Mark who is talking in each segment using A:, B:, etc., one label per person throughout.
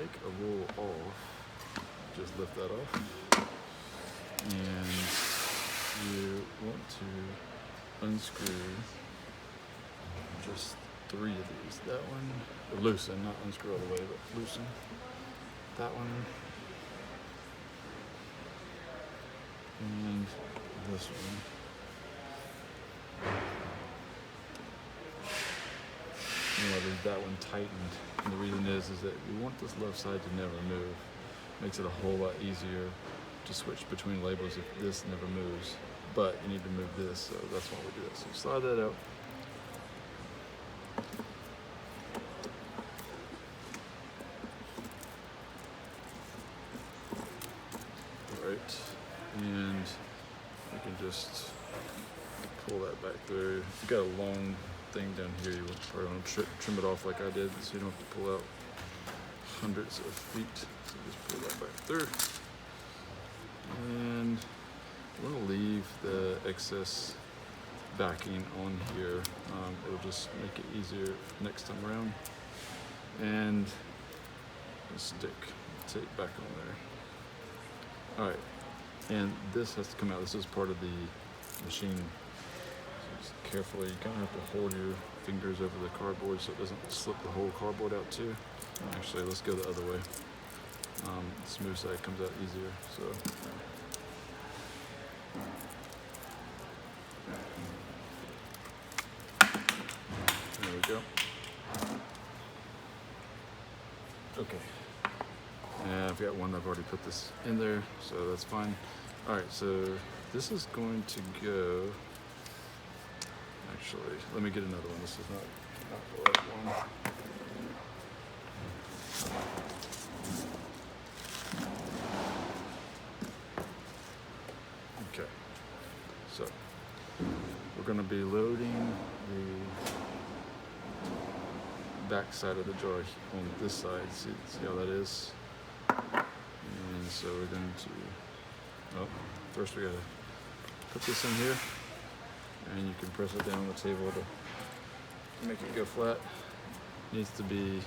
A: take a roll off, just lift that off, and you want to unscrew just 3 of these. That one, or loosen, not unscrew all the way, but loosen. That one, and this one. That one tightened, and the reason is that you want this left side to never move. Makes it a whole lot easier to switch between labels if this never moves, but you need to move this, so that's why we do it. So slide that out. All right, and you can just pull that back through. If you got a long thing down here, you probably want to trim it off like I did, so you don't have to pull out hundreds of feet. So just pull that back through, and you want to leave the excess backing on here. It'll just make it easier next time around, and just stick tape back on there. All right, and this has to come out. This is part of the machine. Carefully, you kind of have to hold your fingers over the cardboard so it doesn't slip the whole cardboard out too. Actually, let's go the other way. The smooth side comes out easier. So, there we go. Okay. And I've got one. I've already put this in there, so that's fine. All right. So this is going to go. Actually, let me get another one. This is not the right one. Okay, so we're going to be loading the back side of the jar on this side. See how that is? And so we're going to, first we got to put this in here. And you can press it down on the table to make it go flat. It needs to be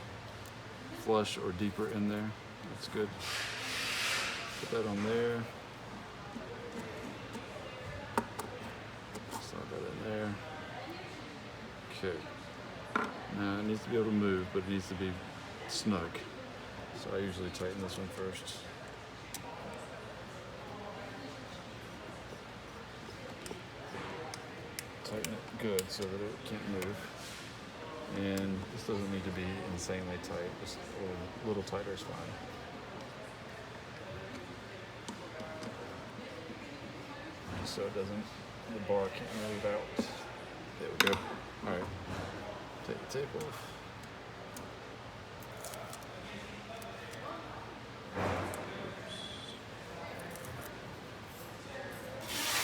A: flush or deeper in there. That's good. Put that on there. Slide that in there. Okay. Now it needs to be able to move, but it needs to be snug. So I usually tighten this one first. Tighten it good so that it can't move. And this doesn't need to be insanely tight, just a little tighter is fine. So it doesn't, the bar can't move out. There we go. All right, take the tape off.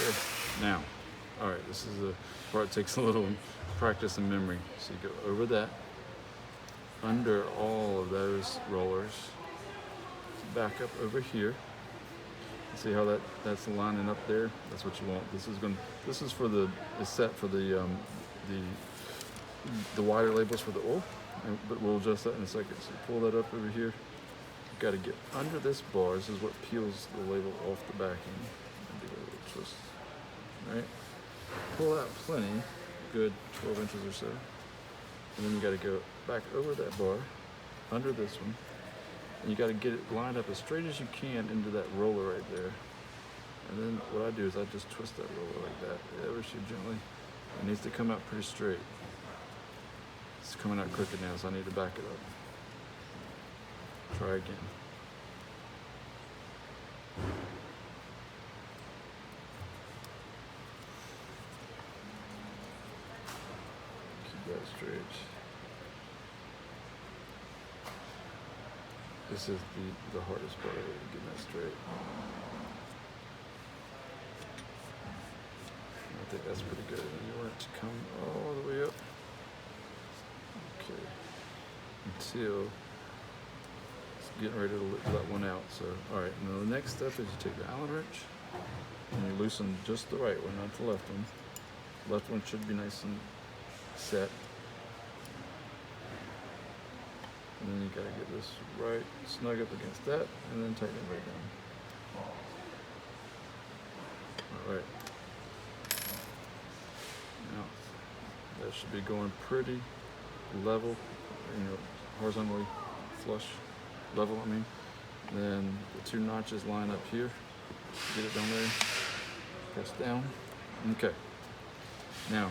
A: Okay, now. All right, this is the part that takes a little practice and memory. So you go over that, under all of those rollers, back up over here. See how that's lining up there? That's what you want. This is for the, it's set for the wider labels for the oil, but we'll adjust that in a second. So pull that up over here. You've got to get under this bar. This is what peels the label off the backing. Do a little twist, all right? Pull out plenty, good 12 inches or so, and then you got to go back over that bar, under this one, and you got to get it lined up as straight as you can into that roller right there. And then what I do is I just twist that roller like that, ever so gently. It needs to come out pretty straight. It's coming out crooked now, so I need to back it up. Try again. That straight. This is the hardest part of it, getting that straight. I think that's pretty good. And you want it to come all the way up. Okay. Until it's getting ready to let one out. So, all right. Now the next step is you take the Allen wrench and you loosen just the right one, not the left one. Left one should be nice and set. And then you gotta get this right snug up against that, and then tighten it right down. All right. Now, that should be going pretty level, horizontally flush, level, I mean. Then the two notches line up here. Get it down there, press down. Okay. Now,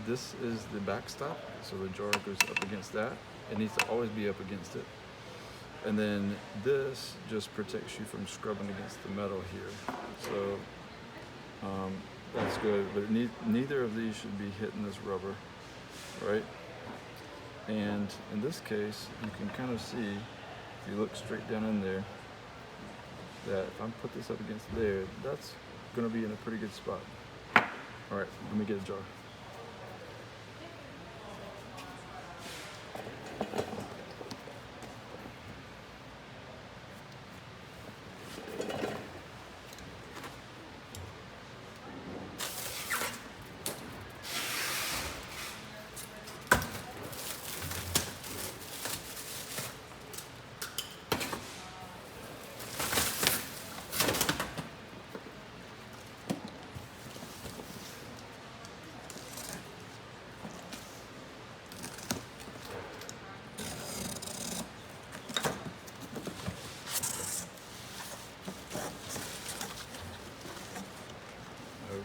A: this is the backstop, so the jar goes up against that. It needs to always be up against it. And then this just protects you from scrubbing against the metal here. So that's good, but neither of these should be hitting this rubber, right? And in this case, you can kind of see, if you look straight down in there, that if I put this up against there, that's gonna be in a pretty good spot. All right, let me get a jar.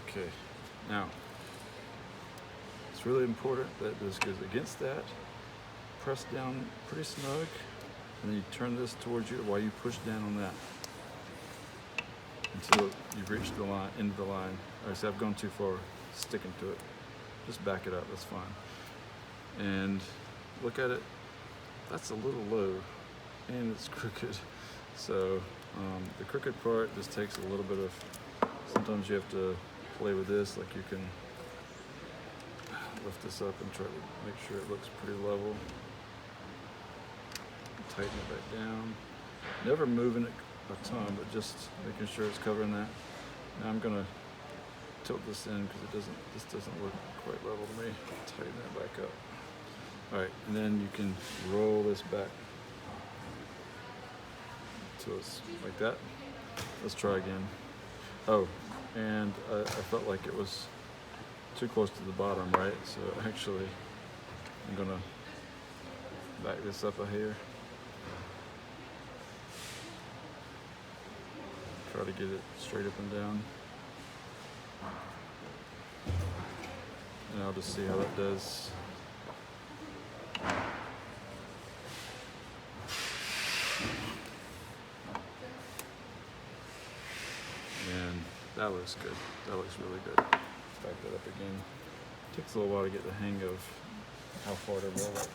A: Okay, now, it's really important that this goes against that, press down pretty snug, and then you turn this towards you while you push down on that until you've reached the line, end of the line. All right, so I've gone too far sticking to it. Just back it up, that's fine. And look at it, that's a little low, and it's crooked. So the crooked part just takes a little bit of, sometimes you have to play with this, like you can lift this up and try to make sure it looks pretty level. Tighten it back down. Never moving it a ton, but just making sure it's covering that. Now I'm gonna tilt this in because this doesn't look quite level to me. Tighten that back up. All right, and then you can roll this back so it's like that. Let's try again. Oh, and I felt like it was too close to the bottom, right? So actually, I'm gonna back this up a hair. Try to get it straight up and down. And I'll just see how that does. And that looks good. That looks really good. Back that up again. Takes a little while to get the hang of how far to roll it.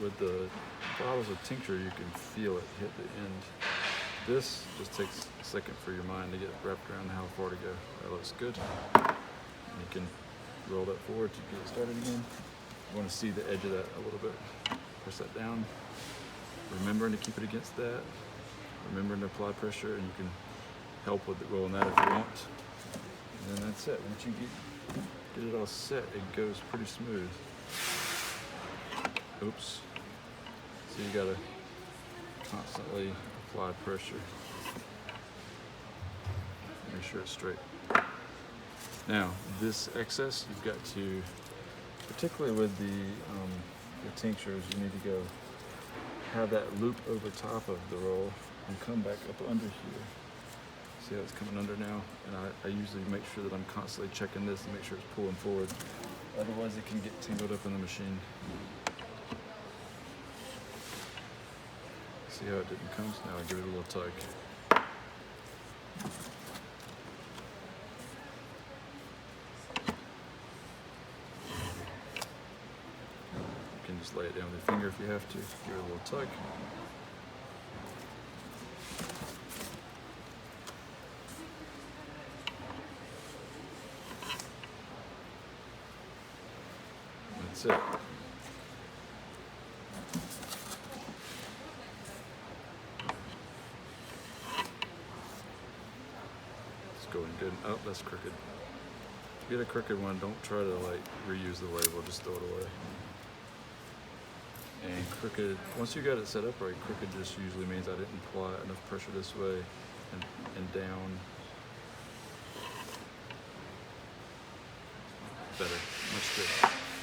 A: With the bottles of tincture, you can feel it hit the end. This just takes a second for your mind to get wrapped around how far to go. That looks good. And you can roll that forward to get it started again. You want to see the edge of that a little bit. Press that down. Remembering to keep it against that. Remembering to apply pressure, and you can help with rolling that if you want. And then that's it. Once you get it all set, it goes pretty smooth. Oops. So you gotta constantly apply pressure. Make sure it's straight. Now, this excess, you've got to, particularly with the tinctures, you need to go have that loop over top of the roll and come back up under here. See how it's coming under now? And I usually make sure that I'm constantly checking this to make sure it's pulling forward. Otherwise it can get tangled up in the machine. See how it didn't come? So now I give it a little tug. You can just lay it down with your finger if you have to. Give it a little tug. That's it. It's going good. Oh, that's crooked. If you get a crooked one, don't try to like reuse the label, just throw it away. And crooked, once you got it set up right, crooked just usually means I didn't apply enough pressure this way and down. Better, much good.